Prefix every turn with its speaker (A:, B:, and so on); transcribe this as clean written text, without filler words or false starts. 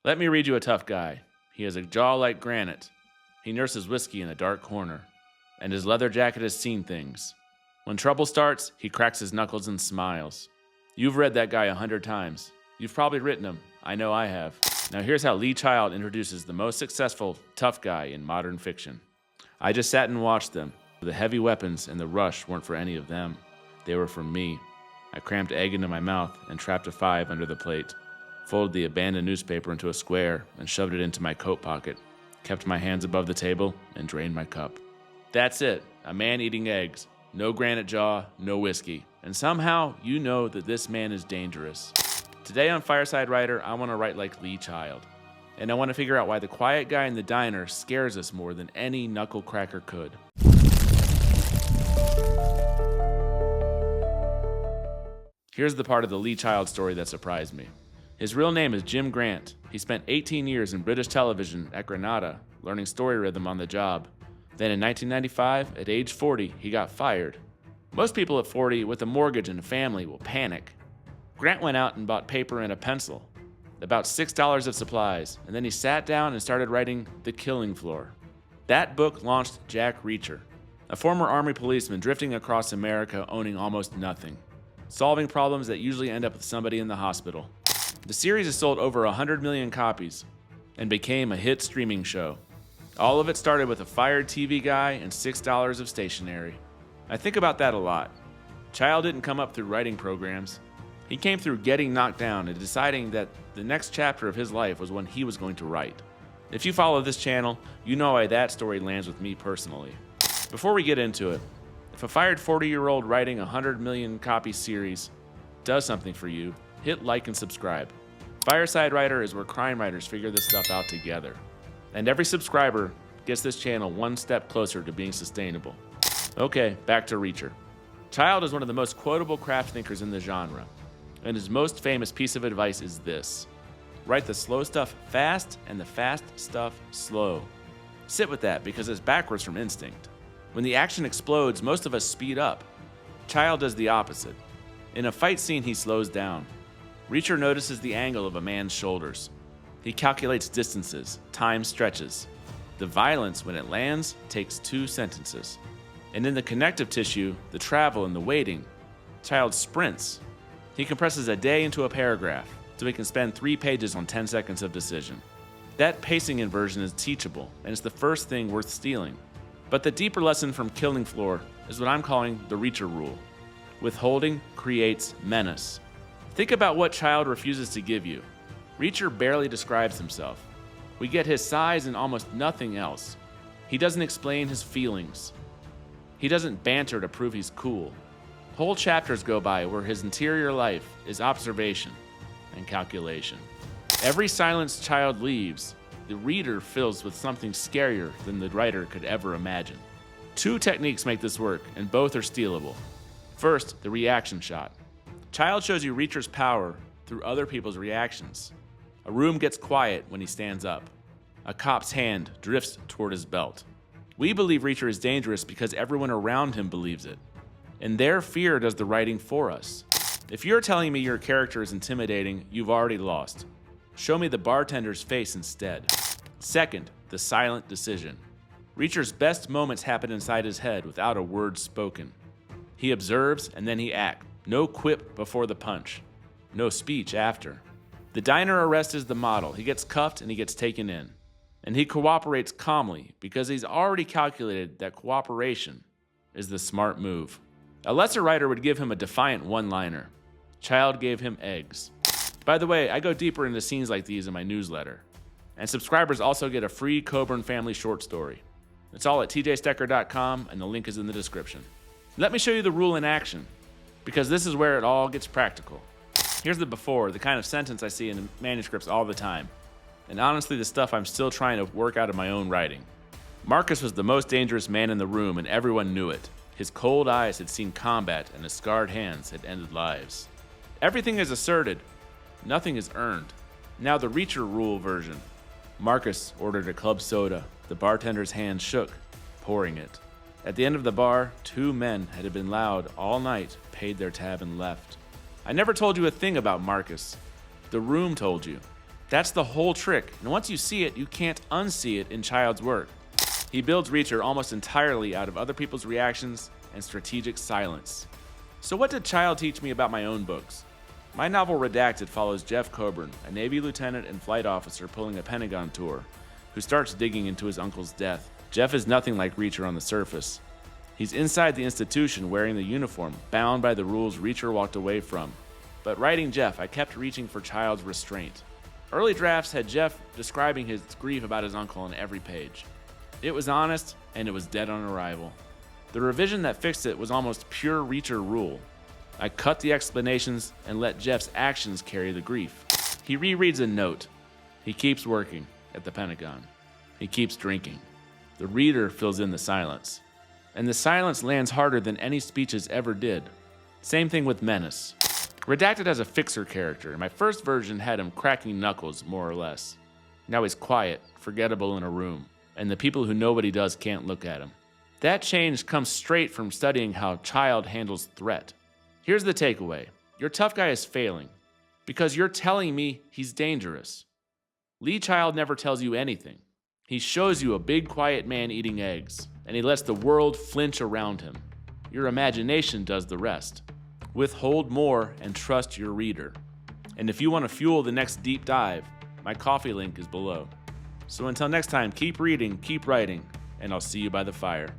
A: Let me read you a tough guy. He has a jaw like granite. He nurses whiskey in a dark corner. And his leather jacket has seen things. When trouble starts, he cracks his knuckles and smiles. You've read that guy 100 times. You've probably written him. I know I have. Now here's how Lee Child introduces the most successful tough guy in modern fiction. I just sat and watched them. The heavy weapons and the rush weren't for any of them. They were for me. I crammed egg into my mouth and trapped a 5 under the plate. Folded the abandoned newspaper into a square and shoved it into my coat pocket. Kept my hands above the table and drained my cup. That's it. A man eating eggs. No granite jaw, no whiskey. And somehow you know that this man is dangerous. Today on Fireside Writer, I want to write like Lee Child. And I want to figure out why the quiet guy in the diner scares us more than any knuckle cracker could. Here's the part of the Lee Child story that surprised me. His real name is Jim Grant. He spent 18 years in British television at Granada, learning story rhythm on the job. Then in 1995, at age 40, he got fired. Most people at 40 with a mortgage and a family will panic. Grant went out and bought paper and a pencil, about $6 of supplies, and then he sat down and started writing The Killing Floor. That book launched Jack Reacher, a former Army policeman drifting across America owning almost nothing, solving problems that usually end up with somebody in the hospital. The series has sold over 100 million copies and became a hit streaming show. All of it started with a fired TV guy and $6 of stationery. I think about that a lot. Child didn't come up through writing programs. He came through getting knocked down and deciding that the next chapter of his life was one he was going to write. If you follow this channel, you know why that story lands with me personally. Before we get into it, if a fired 40-year-old writing a 100 million copy series does something for you, hit like and subscribe. Fireside Writer is where crime writers figure this stuff out together. And every subscriber gets this channel one step closer to being sustainable. Okay, back to Reacher. Child is one of the most quotable craft thinkers in the genre, and his most famous piece of advice is this: write the slow stuff fast and the fast stuff slow. Sit with that because it's backwards from instinct. When the action explodes, most of us speed up. Child does the opposite. In a fight scene, he slows down. Reacher notices the angle of a man's shoulders. He calculates distances, time stretches. The violence, when it lands, takes 2 sentences. And in the connective tissue, the travel and the waiting, Child sprints. He compresses a day into a paragraph, so he can spend 3 pages on 10 seconds of decision. That pacing inversion is teachable, and it's the first thing worth stealing. But the deeper lesson from Killing Floor is what I'm calling the Reacher rule. Withholding creates menace. Think about what Child refuses to give you. Reacher barely describes himself. We get his size and almost nothing else. He doesn't explain his feelings. He doesn't banter to prove he's cool. Whole chapters go by where his interior life is observation and calculation. Every silence Child leaves, the reader fills with something scarier than the writer could ever imagine. 2 techniques make this work, and both are stealable. First, the reaction shot. Child shows you Reacher's power through other people's reactions. A room gets quiet when he stands up. A cop's hand drifts toward his belt. We believe Reacher is dangerous because everyone around him believes it. And their fear does the writing for us. If you're telling me your character is intimidating, you've already lost. Show me the bartender's face instead. Second, the silent decision. Reacher's best moments happen inside his head without a word spoken. He observes and then he acts. No quip before the punch. No speech after. The diner arrest is the model. He gets cuffed and he gets taken in. And he cooperates calmly because he's already calculated that cooperation is the smart move. A lesser writer would give him a defiant one-liner. Child gave him eggs. By the way, I go deeper into scenes like these in my newsletter. And subscribers also get a free Coburn family short story. It's all at tjstecker.com and the link is in the description. Let me show you the rule in action, because this is where it all gets practical. Here's the before, the kind of sentence I see in manuscripts all the time. And honestly, the stuff I'm still trying to work out of my own writing. Marcus was the most dangerous man in the room and everyone knew it. His cold eyes had seen combat and his scarred hands had ended lives. Everything is asserted. Nothing is earned. Now the Reacher rule version. Marcus ordered a club soda. The bartender's hand shook, pouring it. At the end of the bar, 2 men had been loud all night, paid their tab and left. I never told you a thing about Marcus. The room told you. That's the whole trick, and once you see it, you can't unsee it in Child's work. He builds Reacher almost entirely out of other people's reactions and strategic silence. So what did Child teach me about my own books? My novel Redacted follows Jeff Coburn, a Navy lieutenant and flight officer pulling a Pentagon tour, who starts digging into his uncle's death. Jeff is nothing like Reacher on the surface. He's inside the institution wearing the uniform, bound by the rules Reacher walked away from. But writing Jeff, I kept reaching for Child's restraint. Early drafts had Jeff describing his grief about his uncle on every page. It was honest, and it was dead on arrival. The revision that fixed it was almost pure Reacher rule. I cut the explanations and let Jeff's actions carry the grief. He rereads a note. He keeps working at the Pentagon. He keeps drinking. The reader fills in the silence. And the silence lands harder than any speeches ever did. Same thing with Menace. Redacted has a fixer character, and my first version had him cracking knuckles, more or less. Now he's quiet, forgettable in a room, and the people who know what he does can't look at him. That change comes straight from studying how Child handles threat. Here's the takeaway. Your tough guy is failing, because you're telling me he's dangerous. Lee Child never tells you anything. He shows you a big quiet man eating eggs, and he lets the world flinch around him. Your imagination does the rest. Withhold more and trust your reader. And if you want to fuel the next deep dive, my Ko-fi link is below. So until next time, keep reading, keep writing, and I'll see you by the fire.